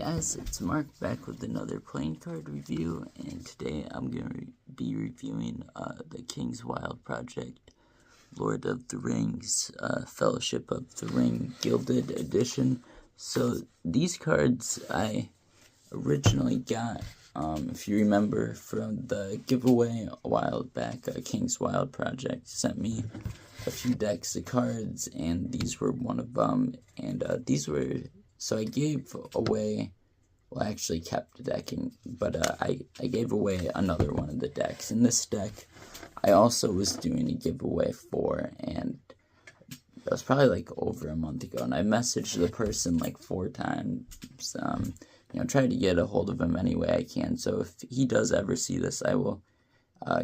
guys, it's Mark back with another playing card review, and today I'm going to be reviewing the King's Wild Project, Lord of the Rings, Fellowship of the Ring Gilded edition. So these cards I originally got, if you remember from the giveaway a while back, King's Wild Project sent me a few decks of cards, and these were one of them, and so I gave away, well, I actually kept the decking, but I gave away another one of the decks. In this deck, I also was doing a giveaway for, and it was probably like over a month ago, and I messaged the person like 4 times, tried to get a hold of him any way I can. So if he does ever see this, I will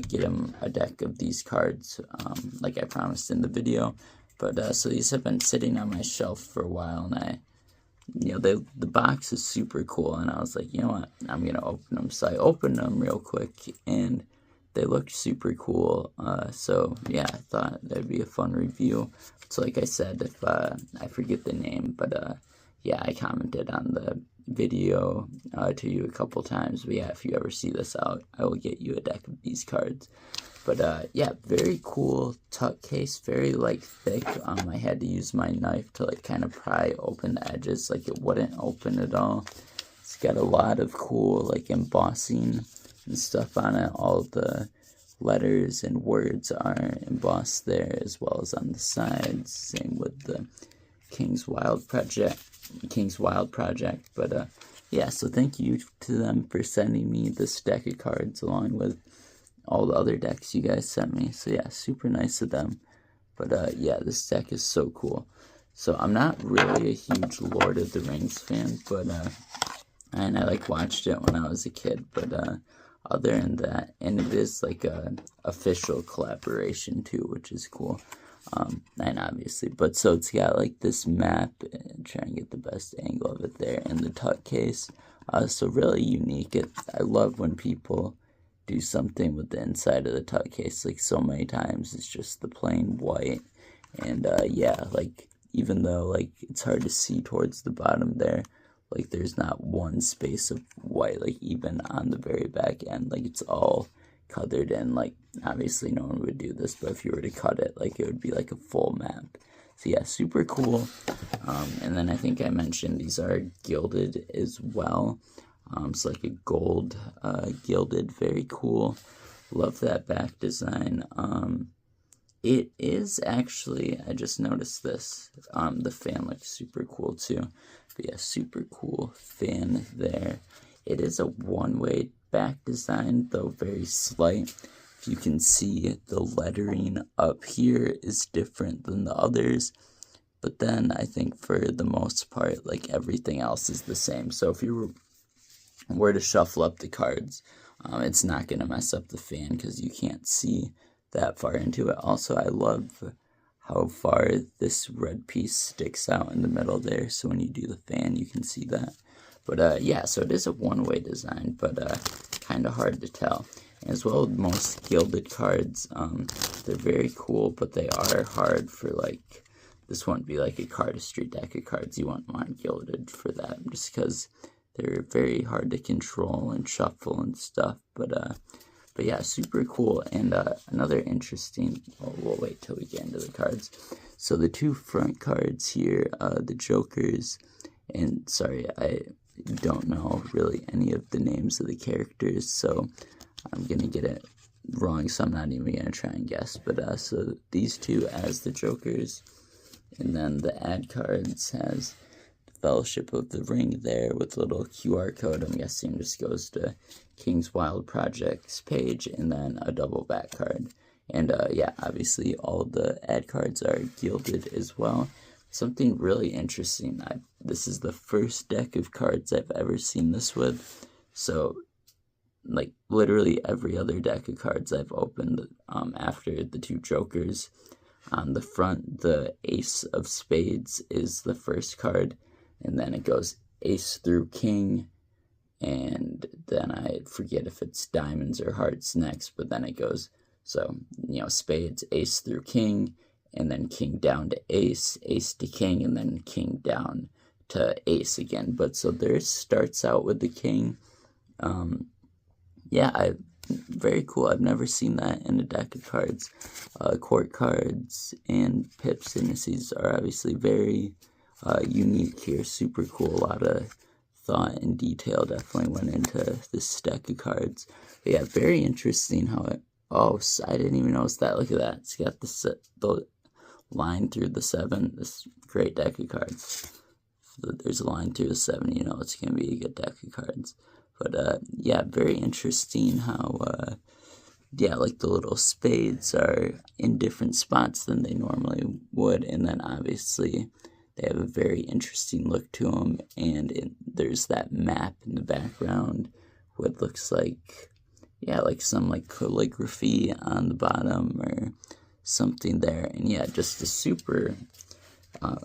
get him a deck of these cards, like I promised in the video. But so these have been sitting on my shelf for a while, and the box is super cool, and I was like, you know what, I'm going to open them. So I opened them real quick, and they looked super cool. So yeah, I thought that'd be a fun review. So like I said, if I forget the name, but yeah, I commented on the video to you a couple times. But yeah, if you ever see this out, I will get you a deck of these cards. But yeah, very cool tuck case, very like thick. I had to use my knife to like kind of pry open the edges, like it wouldn't open at all. It's got a lot of cool like embossing and stuff on it. All the letters and words are embossed there, as well as on the sides. Same with the King's Wild Project. But yeah, so thank you to them for sending me this deck of cards along with all the other decks you guys sent me. So yeah, super nice of them. But yeah, this deck is so cool. So I'm not really a huge Lord of the Rings fan, but and I like watched it when I was a kid, but other than that, and it is like a official collaboration too, which is cool. And obviously, but so it's got like this map, and try and get the best angle of it there, in the tuck case. So really unique. I love when people do something with the inside of the tuck case. Like so many times it's just the plain white, and yeah, like even though like it's hard to see towards the bottom there, like there's not one space of white, like even on the very back end, like it's all colored in. Like obviously no one would do this, but if you were to cut it, like it would be like a full map. So yeah, super cool. And then I think I mentioned these are gilded as well. It's like a gold gilded, very cool. Love that back design. It is actually, I just noticed this, the fan looks super cool too. But yeah, super cool fan there. It is a one-way back design, though very slight. If you can see, the lettering up here is different than the others. But then I think for the most part, like everything else is the same. So if you were to shuffle up the cards, it's not going to mess up the fan because you can't see that far into it. Also, I love how far this red piece sticks out in the middle there, so when you do the fan you can see that. But yeah, so it is a one-way design, but kind of hard to tell. And as well with most gilded cards, they're very cool, but they are hard for, like, this wouldn't be like a cardistry deck of cards. You wouldn't want gilded for that, just because they're very hard to control and shuffle and stuff. But yeah, super cool. And another interesting, we'll wait till we get into the cards. So the 2 front cards here, the Jokers, and sorry, I don't know really any of the names of the characters, so I'm gonna get it wrong, so I'm not even gonna try and guess. But so these 2 as the Jokers, and then the ad cards has Fellowship of the Ring there with a little QR code. I'm guessing just goes to King's Wild Project's page, and then a double back card. And yeah, obviously all the ad cards are gilded as well. Something really interesting, this is the first deck of cards I've ever seen this with. So like literally every other deck of cards I've opened after the 2 Jokers, on the front the Ace of Spades is the first card, and then it goes Ace through King, and then I forget if it's Diamonds or Hearts next, but then it goes, so, Spades, Ace through King, and then King down to Ace, Ace to King, and then King down to ace again. But so theirs starts out with the king. Yeah, very cool. I've never seen that in a deck of cards. Court cards and pips indices are obviously very unique here. Super cool. A lot of thought and detail definitely went into this deck of cards. But yeah, very interesting how it. Oh, I didn't even notice that. Look at that. It's got the line through the 7. This great deck of cards. There's a line through the 7. You know it's gonna be a good deck of cards. But yeah, very interesting how yeah, like the little spades are in different spots than they normally would, and then obviously they have a very interesting look to them, and there's that map in the background what looks like, yeah, like some like calligraphy on the bottom or something there. And yeah, just a super,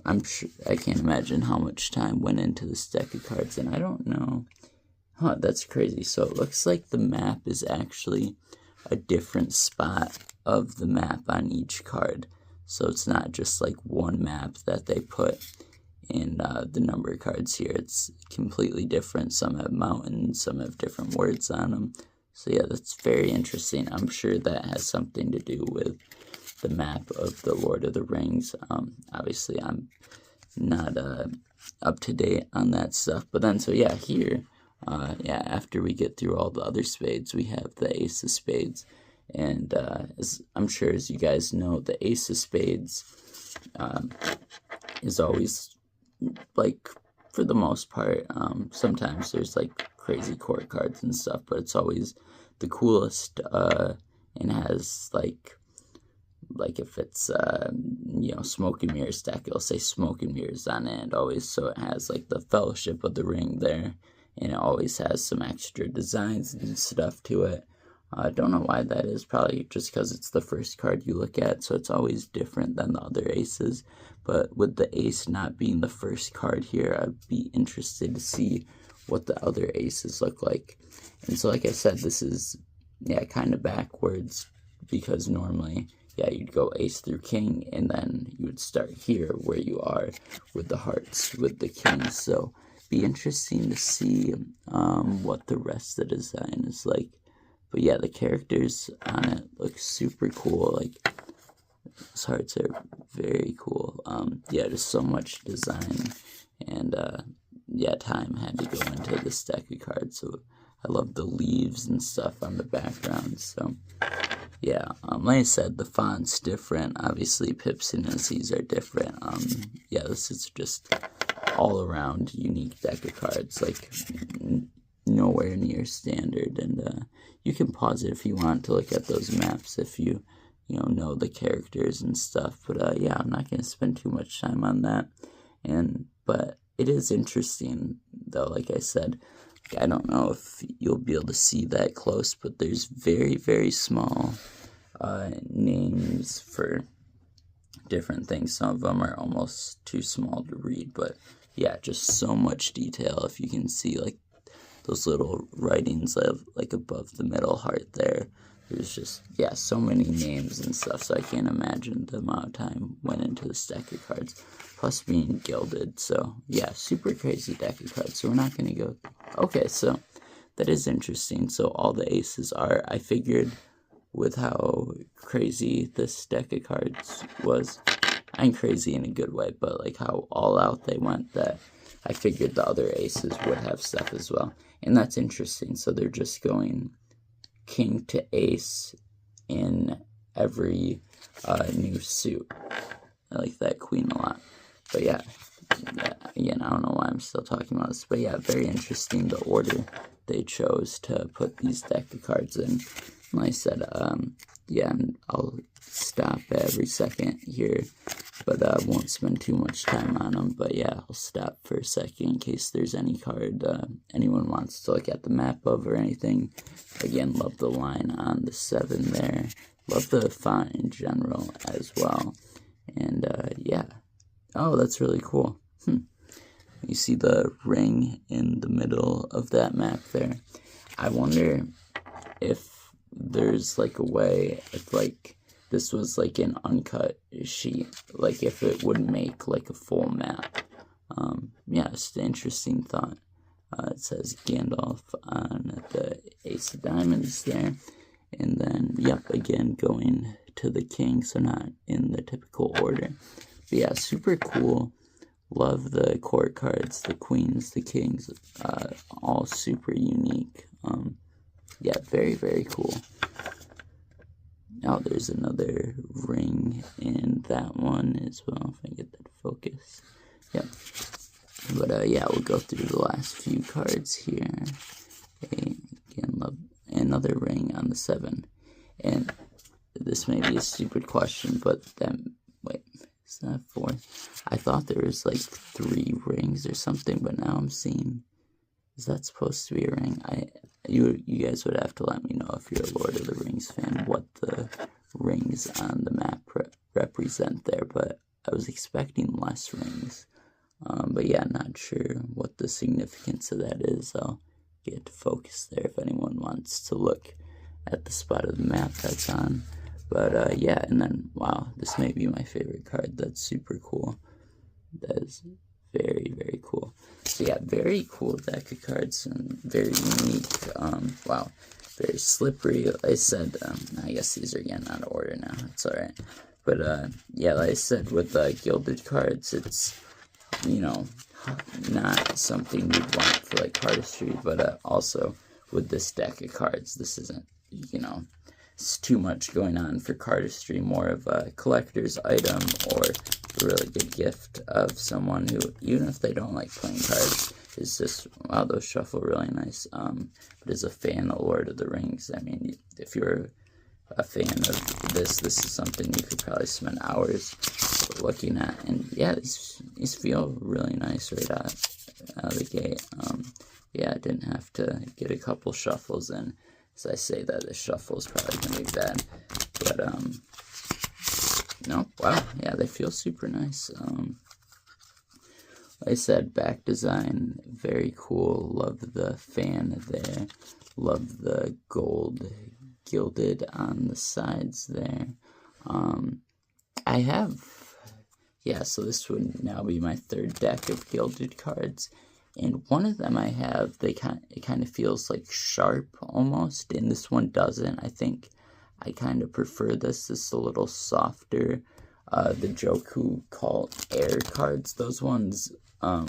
I'm sure, I can't imagine how much time went into this deck of cards, and I don't know. Huh, that's crazy. So it looks like the map is actually a different spot of the map on each card. So it's not just like one map that they put in the number cards here. It's completely different. Some have mountains, some have different words on them. So yeah, that's very interesting. I'm sure that has something to do with the map of the Lord of the Rings. Obviously, I'm not up to date on that stuff. But then, so yeah, here, yeah, after we get through all the other spades, we have the ace of spades. And as I'm sure as you guys know, the ace of spades is always, like, for the most part, sometimes there's like crazy court cards and stuff, but it's always the coolest, and has like if it's you know, smoke and mirrors deck, it'll say smoke and mirrors on it, and always, so it has like the Fellowship of the Ring there, and it always has some extra designs and stuff to it. I don't know why that is, probably just because it's the first card you look at, so it's always different than the other aces. But with the ace not being the first card here, I'd be interested to see what the other aces look like. And so like I said, this is, yeah, kind of backwards, because normally, yeah, you'd go ace through king, and then you would start here where you are with the hearts, with the king. So be interesting to see what the rest of the design is like. But yeah, the characters on it look super cool. Like, those hearts are very cool. Yeah, just so much design, and yeah, time had to go into this deck of cards. So I love the leaves and stuff on the background. So yeah, like I said, the font's different. Obviously, pips and indices are different. Yeah, this is just all around unique deck of cards. Like, nowhere near standard. And you can pause it if you want to look at those maps if you know the characters and stuff. But yeah, I'm not going to spend too much time on that. But it is interesting, though. Like I said, I don't know if you'll be able to see that close, but there's very, very small names for different things. Some of them are almost too small to read, but yeah, just so much detail. If you can see, like, those little writings of, like, above the middle heart there, there's just, yeah, so many names and stuff, so I can't imagine the amount of time went into this deck of cards, plus being gilded. So yeah, super crazy deck of cards. So we're not going to go, okay, so that is interesting. So all the aces are, I figured, with how crazy this deck of cards was, I'm crazy in a good way, but like how all out they went, that I figured the other aces would have stuff as well. And that's interesting. So they're just going king to ace in every new suit. I like that queen a lot. But yeah, again, I don't know why I'm still talking about this. But yeah, very interesting the order they chose to put these deck of cards in. Like I said, yeah, I'll stop every second here, but I won't spend too much time on them. But yeah, I'll stop for a second in case there's any card anyone wants to look at the map of or anything. Again, love the line on the 7 there. Love the font in general as well. And yeah. Oh, that's really cool. You see the ring in the middle of that map there. I wonder if there's like a way, if like this was like an uncut sheet, like if it would make like a full map. yeah, just an interesting thought. It says Gandalf on the Ace of Diamonds there. And then, yep, again, going to the king, so not in the typical order. But yeah, super cool. Love the court cards, the queens, the kings, all super unique. Yeah, very, very cool. Now there's another ring in that one as well, if I get that focus. Yep. But yeah, we'll go through the last few cards here. Okay, again, love another ring on the 7. And this may be a stupid question, but then, wait, is that 4? I thought there was like 3 rings or something, but now I'm seeing, is that supposed to be a ring? You guys would have to let me know if you're a Lord of the Rings fan, what the rings on the map represent there, but I was expecting less rings. But yeah, not sure what the significance of that is. I'll get to focus there if anyone wants to look at the spot of the map that's on. But yeah, and then, wow, this may be my favorite card. That's super cool. That is very, very cool. So yeah, very cool deck of cards and very unique. Wow, very slippery. Like I said, I guess these are getting out of order now. It's alright. But yeah, like I said, with gilded cards, it's, you know, not something you'd want for like cardistry, but also with this deck of cards, this isn't, you know, it's too much going on for cardistry, more of a collector's item or a really good gift of someone who, even if they don't like playing cards, is just, wow, those shuffle really nice. But as a fan of Lord of the Rings, I mean, if you're a fan of this is something you could probably spend hours looking at. And yeah, these feel really nice right out of the gate. Yeah, I didn't have to get a couple shuffles in. As I say that, the shuffle is probably going to be bad. But, no, wow, yeah, they feel super nice. Like I said, back design, very cool. Love the fan there. Love the gold gilded on the sides there. I have, yeah, so this would now be my 3rd deck of gilded cards. And one of them I have, it kind of feels like sharp almost, and this one doesn't. I think I kind of prefer this. It's a little softer. The Joku called air cards, those ones are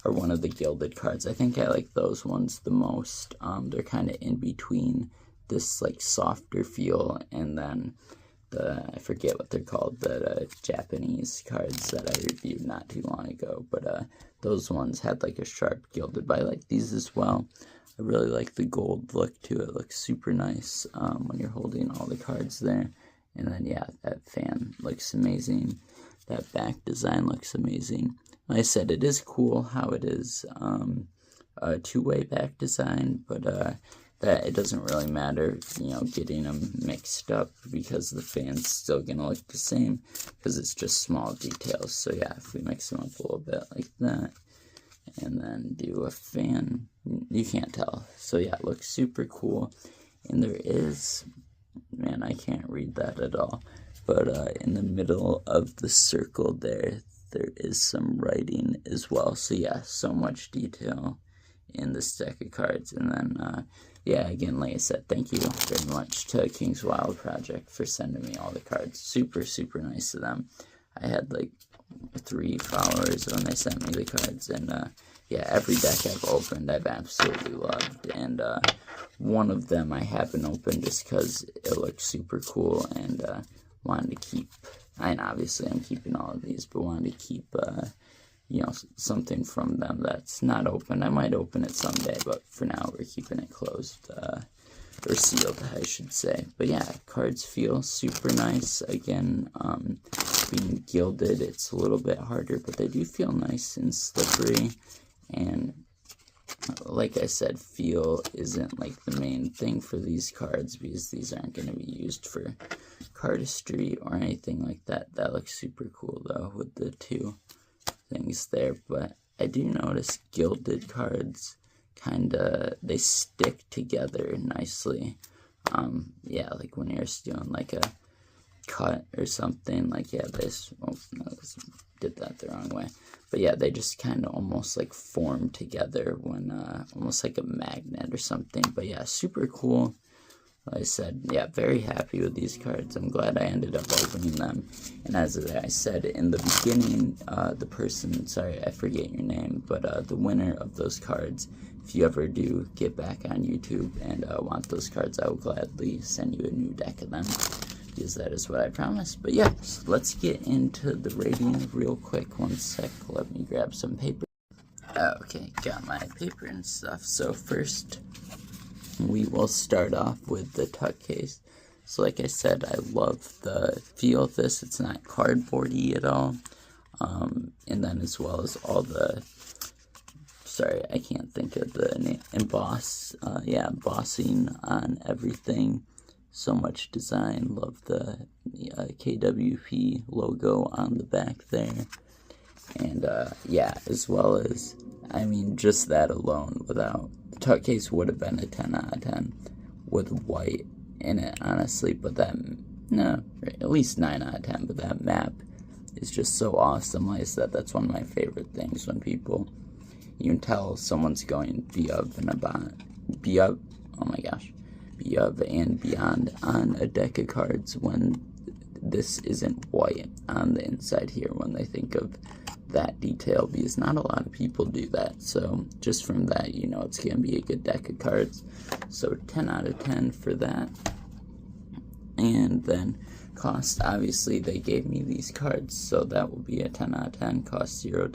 one of the gilded cards. I think I like those ones the most. They're kind of in between this like softer feel and then I forget what they're called, the Japanese cards that I reviewed not too long ago, but those ones had like a sharp gilded, but I like these as well. I really like the gold look to it. It looks super nice when you're holding all the cards there. And then yeah, that fan looks amazing. That back design looks amazing. Like I said, it is cool how it is a 2-way back design, but that it doesn't really matter, you know, getting them mixed up because the fan's still gonna look the same because it's just small details. So yeah, if we mix them up a little bit like that and then do a fan, you can't tell. So yeah, it looks super cool. And there is, man, I can't read that at all, but in the middle of the circle there is some writing as well. So yeah, so much detail in this deck of cards. And then yeah, again, like I said, thank you very much to King's Wild Project for sending me all the cards. Super, super nice of them. I had like 3 followers when they sent me the cards, and yeah, every deck I've opened I've absolutely loved, and one of them I haven't opened just because it looked super cool, and wanted to keep, and obviously I'm keeping all of these, but wanted to keep you know, something from them that's not open. I might open it someday, but for now we're keeping it closed, or sealed, I should say. But yeah, cards feel super nice. Again, being gilded, it's a little bit harder, but they do feel nice and slippery. And like I said, feel isn't like the main thing for these cards because these aren't going to be used for cardistry or anything like that. That looks super cool though with the 2 things there, but I do notice gilded cards kinda, they stick together nicely. Yeah, like when you're doing like a cut or something, like yeah, this, oh no, this did that the wrong way. But yeah, they just kind of almost like form together when, almost like a magnet or something. But yeah, super cool. Like I said, yeah, very happy with these cards. I'm glad I ended up opening them. And as I said in the beginning, the person, sorry, I forget your name, but the winner of those cards, if you ever do get back on YouTube and want those cards, I will gladly send you a new deck of them, because that is what I promised. But yeah, so let's get into the rating real quick. One sec, let me grab some paper. Okay, got my paper and stuff. So first, we will start off with the tuck case. So like I said, I love the feel of this. It's not cardboardy at all. And then as well as all the, sorry, I can't think of the name, embossing on everything. So much design. Love the KWP logo on the back there. And yeah, as well as, I mean, just that alone, without, the tuck case would have been a 10 out of 10 with white in it, honestly. But that, no, at least 9 out of 10. But that map is just so awesome. Like I said, that's one of my favorite things, when people, you can tell someone's going above and beyond on a deck of cards when this isn't white on the inside here, when they think of that detail, because not a lot of people do that. So just from that, you know it's gonna be a good deck of cards. So 10 out of 10 for that. And then cost, obviously they gave me these cards, so that will be a 10 out of 10. Cost $0.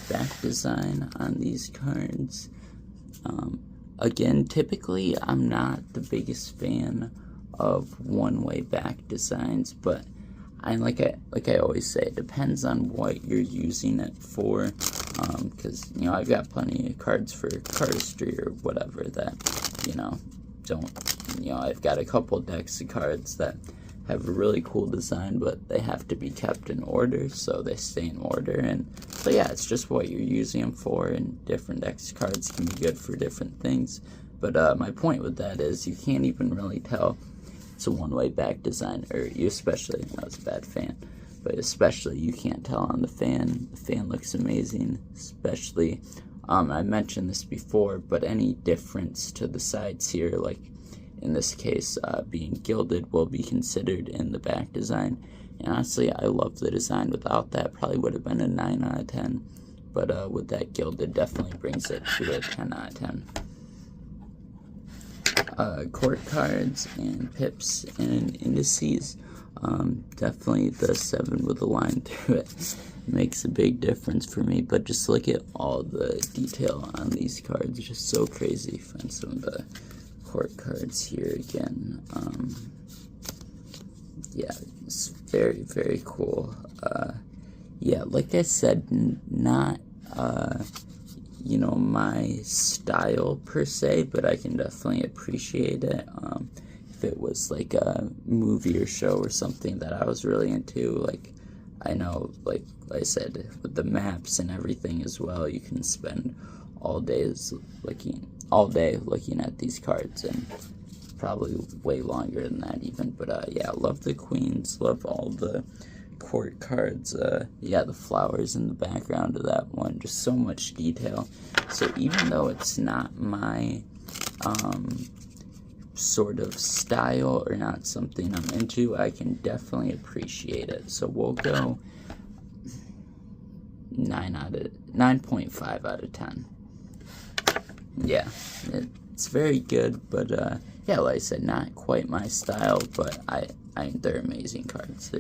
Back design on these cards, again, typically I'm not the biggest fan of one-way back designs, but like I always say, it depends on what you're using it for, because, you know, I've got plenty of cards for cardistry or whatever that, you know, I've got a couple decks of cards that have a really cool design, but they have to be kept in order, so they stay in order. And so yeah, it's just what you're using them for, and different decks of cards can be good for different things. But my point with that is, you can't even really tell it's a one-way back design, or you especially, I was a bad fan, but especially you can't tell on the fan. The fan looks amazing, especially, I mentioned this before, but any difference to the sides here, like in this case, being gilded, will be considered in the back design. And honestly, I love the design. Without that, probably would have been a 9 out of 10. But with that gilded, definitely brings it to a 10 out of 10. Court cards and pips and indices. Definitely the 7 with a line through it makes a big difference for me. But just look at all the detail on these cards. It's just so crazy. Find some of the court cards here again. Yeah, it's very, very cool. Yeah, like I said, not you know, my style per se, but I can definitely appreciate it. If it was like a movie or show or something that I was really into, like, I know, like I said, with the maps and everything as well, you can spend all day looking at these cards, and probably way longer than that even. But yeah, love the queens, love all the court cards. Yeah, the flowers in the background of that one, just so much detail. So even though it's not my sort of style, or not something I'm into, I can definitely appreciate it. So we'll go 9.5 out of 10. Yeah, it's very good, but yeah, like I said, not quite my style, but they're amazing cards.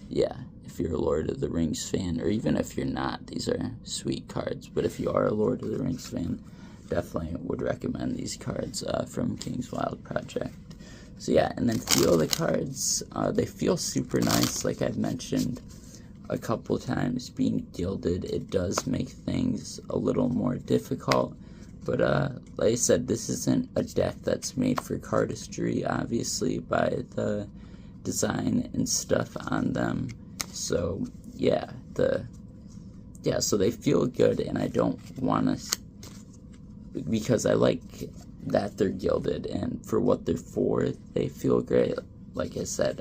Yeah, if you're a Lord of the Rings fan, or even if you're not, these are sweet cards. But if you are a Lord of the Rings fan, definitely would recommend these cards from King's Wild Project. So yeah, and then feel the cards. They feel super nice, like I've mentioned a couple times. Being gilded, it does make things a little more difficult. But like I said, this isn't a deck that's made for cardistry, obviously, by the design and stuff on them. So yeah, so they feel good, and I don't want to, because I like that they're gilded, and for what they're for, they feel great. Like I said,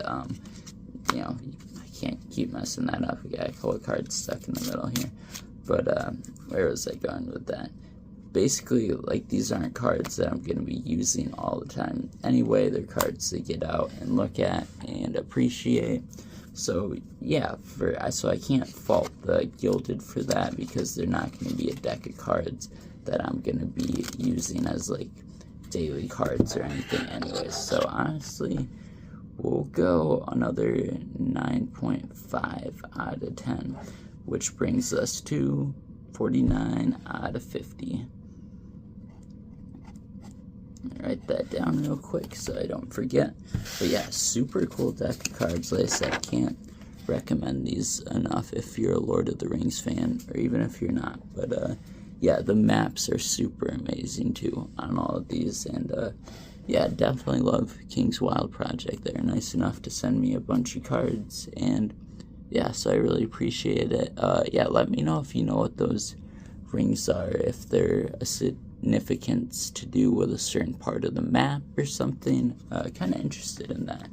you know, I can't keep messing that up. We got a couple cards stuck in the middle here. But, where was I going with that? Basically, like, these aren't cards that I'm going to be using all the time. Anyway, they're cards to get out and look at and appreciate. So, yeah, so I can't fault the Gilded for that, because they're not going to be a deck of cards that I'm going to be using as, like, daily cards or anything anyways. So, honestly, we'll go another 9.5 out of 10, which brings us to 49 out of 50. Write that down real quick so I don't forget. But yeah, super cool deck of cards. Like I said, can't recommend these enough if you're a Lord of the Rings fan, or even if you're not. But yeah, the maps are super amazing too on all of these. And yeah, definitely love King's Wild Project. They're nice enough to send me a bunch of cards, and yeah, so I really appreciate it. Yeah, let me know if you know what those rings are, if they're a significance to do with a certain part of the map or something. Kind of interested in that.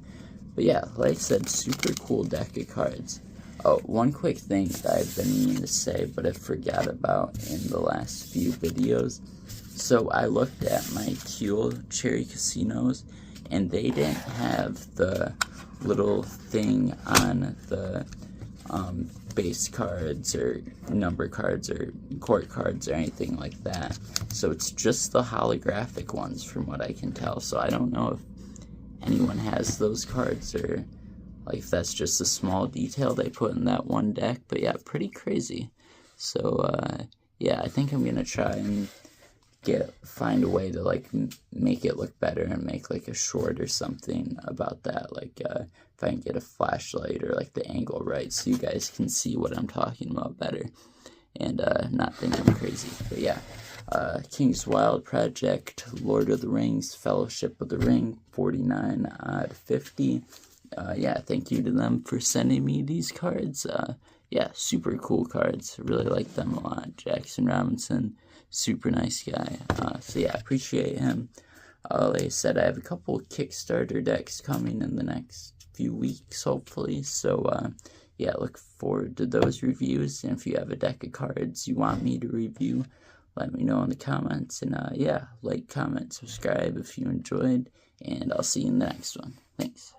But yeah, like I said, super cool deck of cards. Oh, one quick thing that I've been meaning to say, but I forgot about in the last few videos. So I looked at my Teal Cherry Casinos, and they didn't have the little thing on the base cards or number cards or court cards or anything like that. So it's just the holographic ones from what I can tell. So I don't know if anyone has those cards, or like if that's just a small detail they put in that one deck. But yeah, pretty crazy. So yeah, I think I'm gonna try and find a way to like make it look better and make like a short or something about that. Like if I can get a flashlight or like the angle right so you guys can see what I'm talking about better and not think I'm crazy. But yeah, King's Wild Project, Lord of the Rings, Fellowship of the Ring, 49 out of 50. Yeah, thank you to them for sending me these cards. Yeah, super cool cards. Really like them a lot. Jackson Robinson, super nice guy. So yeah, appreciate him. Like I said, I have a couple Kickstarter decks coming in the next few weeks, hopefully. So yeah, look forward to those reviews. And if you have a deck of cards you want me to review, let me know in the comments. And yeah, like, comment, subscribe if you enjoyed. And I'll see you in the next one. Thanks.